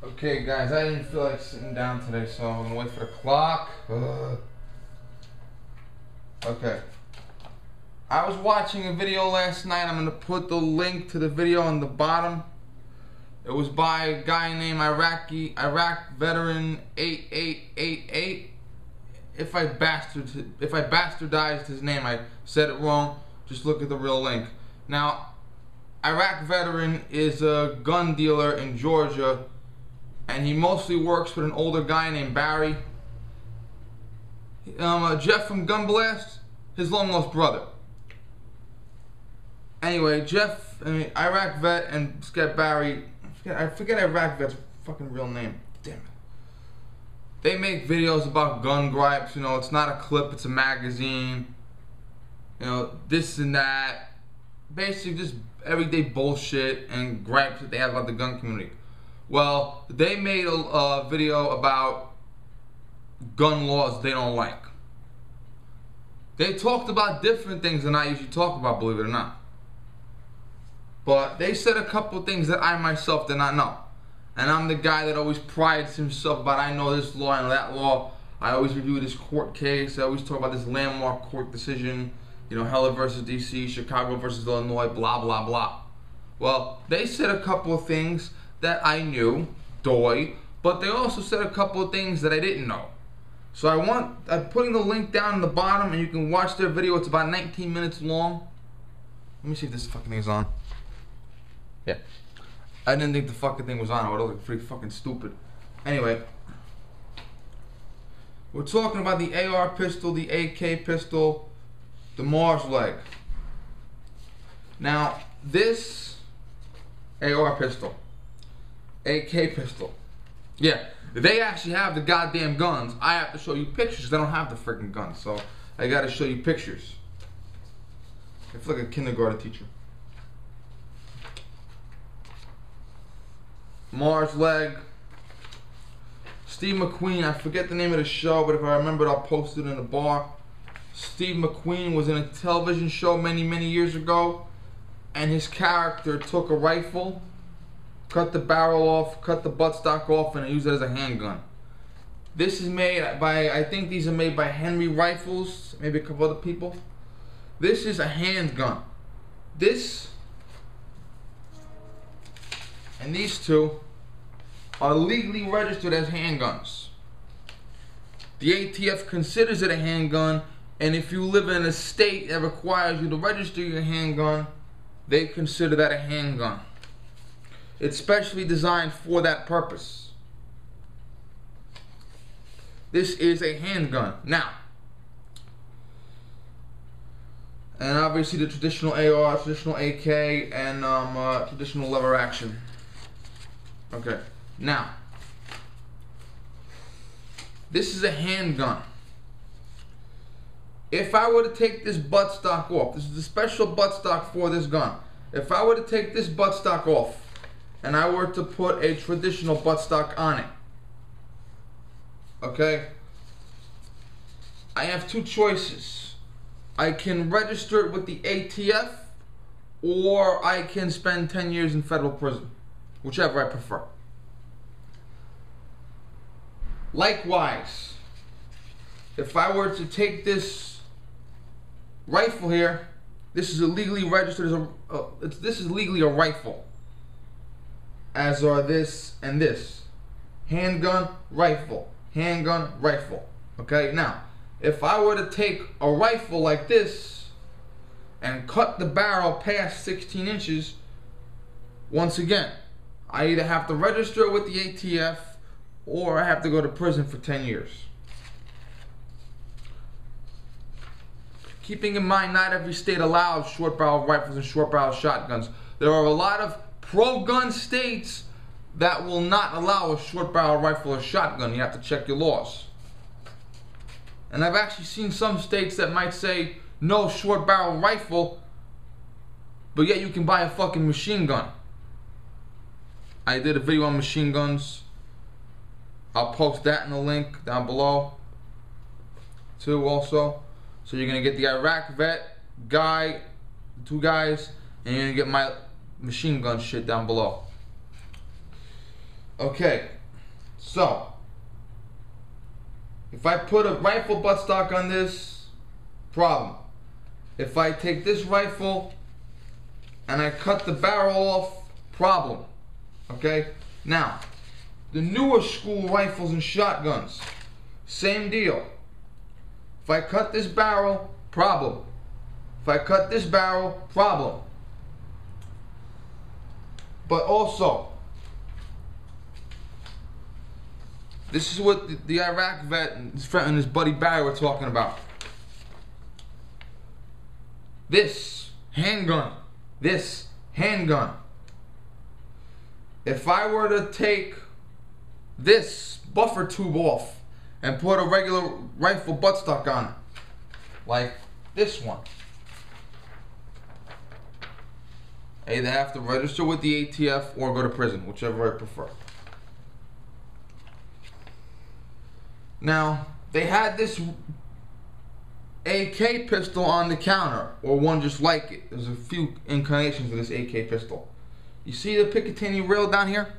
Okay, guys, I didn't feel like sitting down today, so I'm gonna wait for the clock. Ugh. Okay. I was watching a video last night. I'm gonna put the link to the video on the bottom. It was by a guy named Iraq Veteran 8888. If I bastardized his name, I said it wrong. Just look at the real link. Now, Iraq Veteran is a gun dealer in Georgia, and he mostly works with an older guy named Barry. Jeff from Gun Blast, his long lost brother. Anyway, Iraq Vet and Skep Barry, I forget Iraq Vet's fucking real name. Damn it. They make videos about gun gripes. You know, it's not a clip, it's a magazine. You know, this and that. Basically just everyday bullshit and gripes that they have about the gun community. Well, they made a video about gun laws they don't like. They talked about different things than I usually talk about, believe it or not. But they said a couple of things that I myself did not know. And I'm the guy that always prides himself about I know this law and that law. I always review this court case. I always talk about this landmark court decision. You know, Heller versus DC, Chicago versus Illinois, blah, blah, blah. Well, they said a couple of things that I knew, but they also said a couple of things that I didn't know. So I'm putting the link down in the bottom and you can watch their video. It's about 19 minutes long. Let me see if this fucking thing is on. Yeah. I didn't think the fucking thing was on. I would look pretty fucking stupid. Anyway. We're talking about the AR pistol, the AK pistol, the Mars leg. Now, this AR pistol, AK pistol, yeah, they actually have the goddamn guns. I have to show you pictures because I don't have the freaking guns, so I gotta show you pictures. I feel like a kindergarten teacher. Mars leg. Steve McQueen, I forget the name of the show, but if I remember it, I'll post it in the bar. Steve McQueen was in a television show many, many years ago, and his character took a rifle, cut the barrel off, cut the buttstock off, and used it as a handgun. This is made by, I think these are made by Henry Rifles, maybe a couple other people. This is a handgun. This and these two are legally registered as handguns. The ATF considers it a handgun, and if you live in a state that requires you to register your handgun, they consider that a handgun. It's specially designed for that purpose. This is a handgun. Now, and obviously the traditional AR, traditional AK, and traditional lever action. Okay, now, this is a handgun. If I were to take this buttstock off, this is the special buttstock for this gun. If I were to take this buttstock off, and I were to put a traditional buttstock on it, okay, I have two choices. I can register it with the ATF, or I can spend 10 years in federal prison, whichever I prefer. Likewise, if I were to take this rifle here, this is legally registered as this is legally a rifle, as are this and this. Handgun, rifle. Handgun, rifle. Okay, now, if I were to take a rifle like this and cut the barrel past 16 inches, once again, I either have to register it with the ATF or I have to go to prison for 10 years. Keeping in mind, not every state allows short barrel rifles and short barrel shotguns. There are a lot of pro-gun states that will not allow a short barrel rifle or shotgun. You have to check your laws. And I've actually seen some states that might say no short barrel rifle, but yet you can buy a fucking machine gun. I did a video on machine guns. I'll post that in the link down below too also. So you're going to get the Iraq Vet guy, the two guys, and you're going to get my machine gun shit down below. Okay, so if I put a rifle buttstock on this, problem. If I take this rifle and I cut the barrel off, problem. Okay? Now, the newer school rifles and shotguns, same deal. If I cut this barrel, problem. If I cut this barrel, problem. But also, this is what the Iraq vet and his buddy Barry were talking about. This handgun. If I were to take this buffer tube off and put a regular rifle buttstock on it, like this one, I either have to register with the ATF or go to prison, whichever I prefer. Now, they had this AK pistol on the counter, or one just like it. There's a few incarnations of this AK pistol. You see the Picatinny rail down here?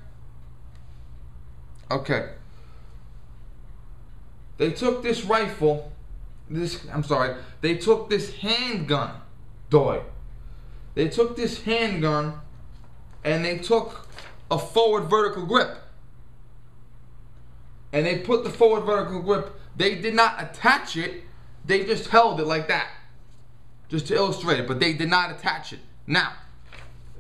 Okay. They took this rifle, they took this handgun, They took this handgun and they took a forward vertical grip. And they put the forward vertical grip, they did not attach it, they just held it like that. Just to illustrate it, but they did not attach it. Now,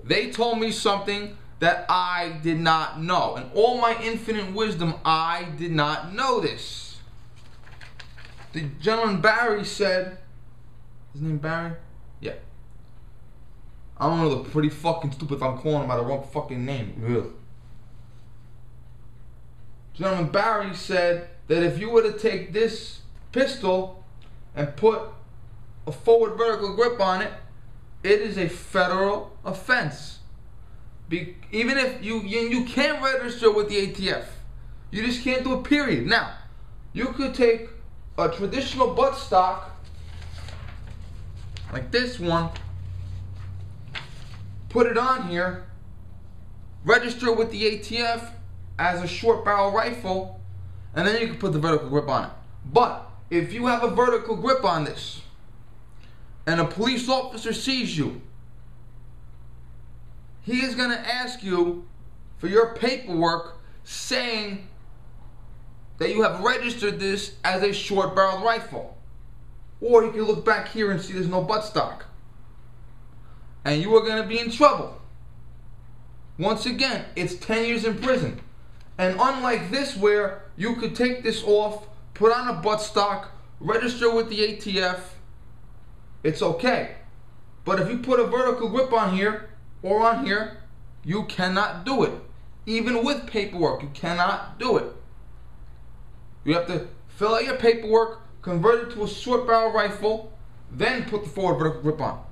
they told me something that I did not know. In all my infinite wisdom, I did not know this. The gentleman Barry said, his name Barry? Yeah. I don't know, they're pretty fucking stupid if I'm calling him by the wrong fucking name. Ugh. Gentleman Barry said that if you were to take this pistol and put a forward vertical grip on it, it is a federal offense. Even if you can't register with the ATF, you just can't do it, period. Now, you could take a traditional buttstock like this one, put it on here, register with the ATF as a short barrel rifle, and then you can put the vertical grip on it. But if you have a vertical grip on this and a police officer sees you, he is going to ask you for your paperwork saying that you have registered this as a short barrel rifle. Or you can look back here and see there's no buttstock. And you are going to be in trouble. Once again, it's 10 years in prison. And unlike this, where you could take this off, put on a buttstock, register with the ATF, it's okay. But if you put a vertical grip on here or on here, you cannot do it. Even with paperwork, you cannot do it. You have to fill out your paperwork, convert it to a short barrel rifle, then put the forward vertical grip on.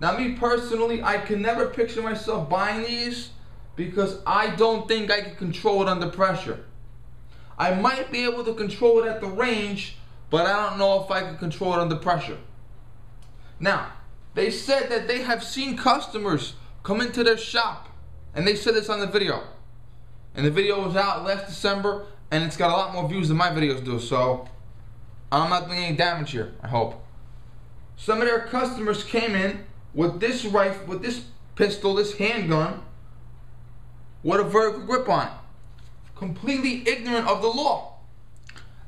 Now, me personally, I can never picture myself buying these because I don't think I can control it under pressure. I might be able to control it at the range, but I don't know if I can control it under pressure. Now, they said that they have seen customers come into their shop, and they said this on the video. And the video was out last December, and it's got a lot more views than my videos do, so I'm not doing any damage here, I hope. Some of their customers came in with this rifle, with this pistol, this handgun, with a vertical grip on it, completely ignorant of the law.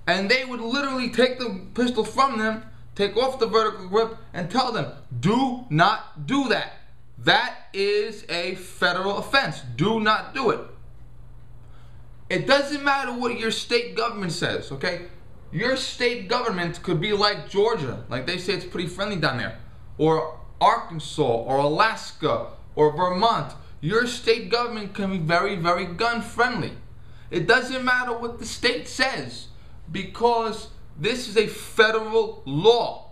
And they would literally take the pistol from them, take off the vertical grip, and tell them, do not do that. That is a federal offense. Do not do it. It doesn't matter what your state government says, okay? Your state government could be like Georgia, like they say it's pretty friendly down there, or Arkansas, or Alaska, or Vermont. Your state government can be very, very gun friendly. It doesn't matter what the state says, because this is a federal law.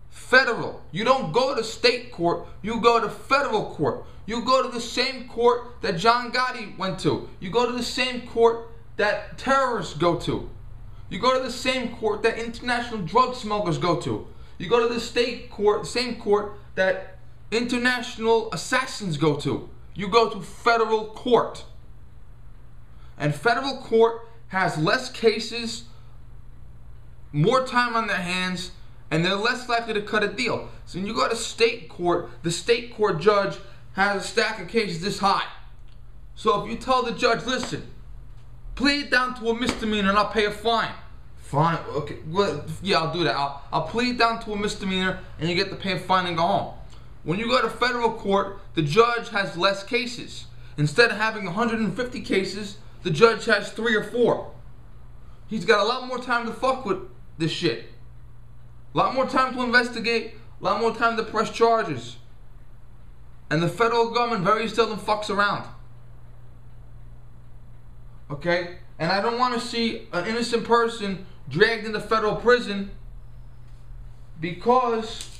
Federal. You don't go to state court, you go to federal court. You go to the same court that John Gotti went to. You go to the same court that terrorists go to. You go to the same court that international drug smugglers go to. You go to the state court, same court that international assassins go to? You go to federal court. And federal court has less cases, more time on their hands, and they're less likely to cut a deal. So when you go to state court, the state court judge has a stack of cases this high. So if you tell the judge, listen, plead down to a misdemeanor and I'll pay a fine. Fine, okay, well, yeah, I'll do that. I'll plead down to a misdemeanor and you get to pay a fine and go home. When you go to federal court, the judge has less cases. Instead of having 150 cases, the judge has 3 or 4. He's got a lot more time to fuck with this shit. A lot more time to investigate, a lot more time to press charges. And the federal government very seldom fucks around. Okay? And I don't want to see an innocent person dragged into federal prison because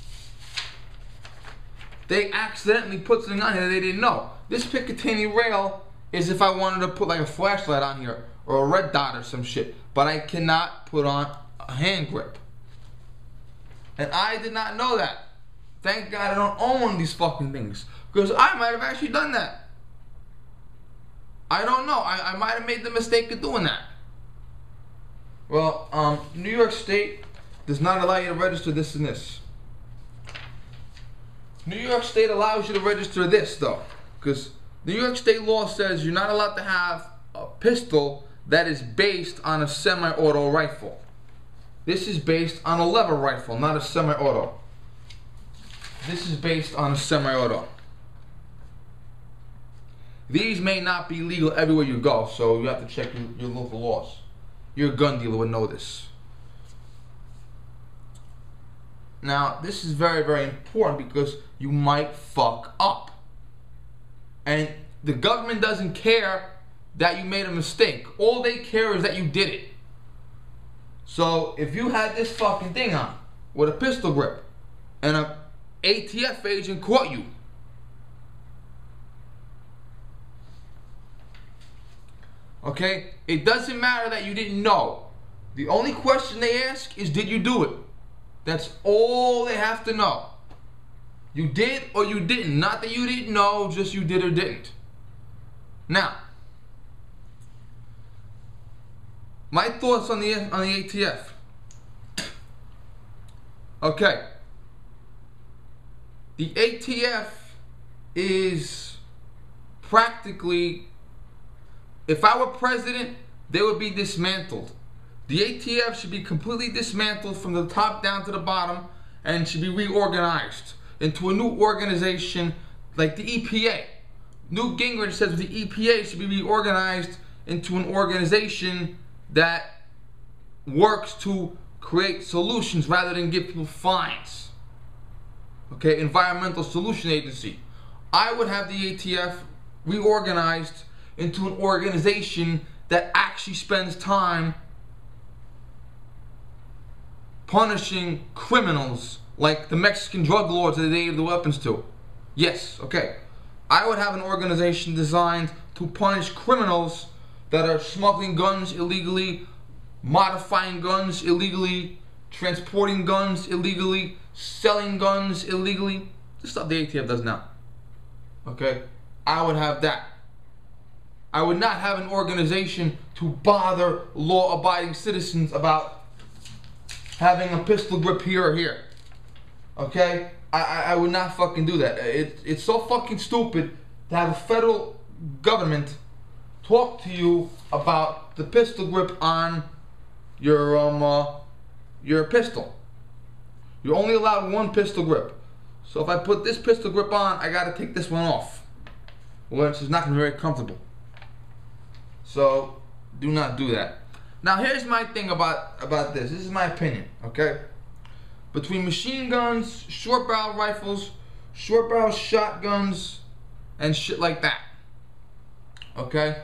they accidentally put something on here that they didn't know. This Picatinny rail is if I wanted to put like a flashlight on here or a red dot or some shit. But I cannot put on a hand grip. And I did not know that. Thank God I don't own one of these fucking things. Because I might have actually done that. I don't know. I might have made the mistake of doing that. Well, New York State does not allow you to register this and this. New York State allows you to register this though. Because New York State law says you're not allowed to have a pistol that is based on a semi-auto rifle. This is based on a lever rifle, not a semi-auto. This is based on a semi-auto. These may not be legal everywhere you go, so you have to check your local laws. Your gun dealer would know this. Now, this is very, very important because you might fuck up. And the government doesn't care that you made a mistake. All they care is that you did it. So if you had this fucking thing on with a pistol grip and a ATF agent caught you, okay, it doesn't matter that you didn't know. The only question they ask is, did you do it? That's all they have to know. You did or you didn't. Not that you didn't know, just you did or didn't. Now, my thoughts on the ATF. Okay. The ATF is practically, if I were president, they would be dismantled. The ATF should be completely dismantled from the top down to the bottom and should be reorganized into a new organization like the EPA. Newt Gingrich says the EPA should be reorganized into an organization that works to create solutions rather than give people fines. Okay, Environmental Solution Agency. I would have the ATF reorganized into an organization that actually spends time punishing criminals like the Mexican drug lords that they gave the weapons to. Yes, okay. I would have an organization designed to punish criminals that are smuggling guns illegally, modifying guns illegally, transporting guns illegally, selling guns illegally. The stuff the ATF does now. Okay? I would have that. I would not have an organization to bother law-abiding citizens about having a pistol grip here or here. Okay? I would not fucking do that. It's so fucking stupid to have a federal government talk to you about the pistol grip on your pistol. You're only allowed one pistol grip. So if I put this pistol grip on, I gotta take this one off, which is not gonna be very comfortable. So do not do that. Now here's my thing about this. This is my opinion, okay? Between machine guns, short barrel rifles, short barrel shotguns, and shit like that. Okay?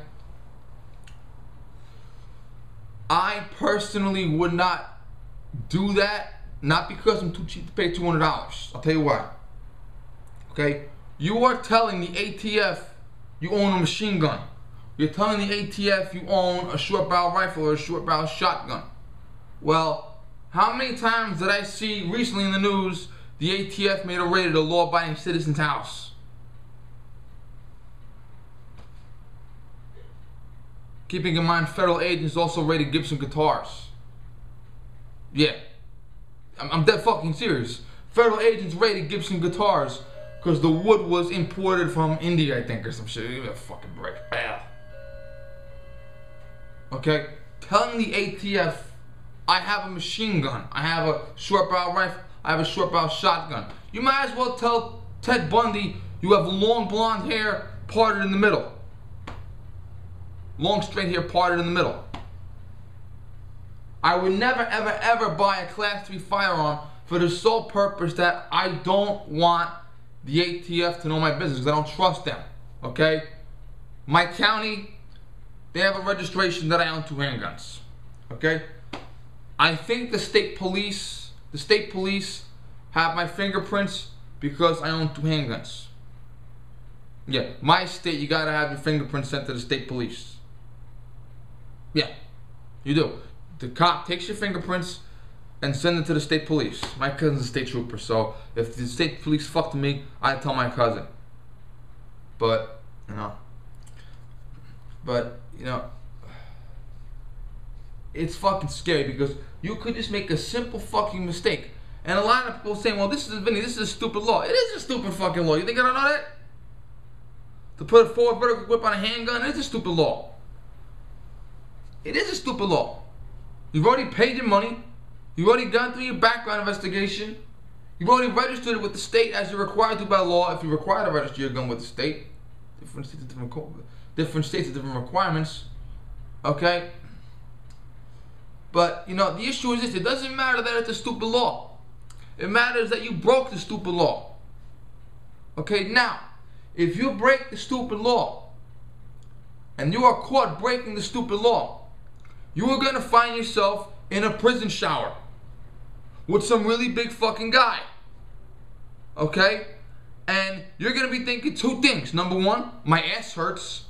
I personally would not do that, not because I'm too cheap to pay $200. I'll tell you why. Okay? You are telling the ATF you own a machine gun. You're telling the ATF you own a short barrel rifle or a short barrel shotgun. Well, how many times did I see recently in the news the ATF made a raid at a law-abiding citizen's house. Keeping in mind, federal agents also raided Gibson guitars. Yeah. I'm dead fucking serious. Federal agents raided Gibson guitars because the wood was imported from India, I think, or some shit. Give me a fucking break. Okay? Telling the ATF I have a machine gun, I have a short barrel rifle, I have a short barrel shotgun. You might as well tell Ted Bundy you have long blonde hair parted in the middle. Long straight hair parted in the middle. I would never ever ever buy a Class 3 firearm for the sole purpose that I don't want the ATF to know my business because I don't trust them. Okay? My county, they have a registration that I own 2 handguns. Okay? I think the state police have my fingerprints because I own 2 handguns. Yeah, my state, you gotta have your fingerprints sent to the state police. Yeah, you do. The cop takes your fingerprints and send them to the state police. My cousin's a state trooper, so if the state police fucked with me, I tell my cousin. But, you know, it's fucking scary because you could just make a simple fucking mistake. And a lot of people saying, well, this is a stupid law. It is a stupid fucking law. You think I don't know that? To put a forward vertical grip on a handgun, it is a stupid law. It is a stupid law. You've already paid your money. You've already gone through your background investigation. You've already registered it with the state as you're required to by law. If you're required to register your gun with the state, different states have different requirements. Okay? But, you know, the issue is this. It doesn't matter that it's a stupid law. It matters that you broke the stupid law. Okay? Now, if you break the stupid law, and you are caught breaking the stupid law, you are going to find yourself in a prison shower with some really big fucking guy. Okay? And you're going to be thinking 2 things. Number 1, my ass hurts.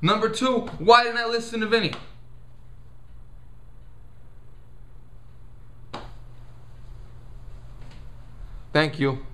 Number 2, why didn't I listen to Vinny? Thank you.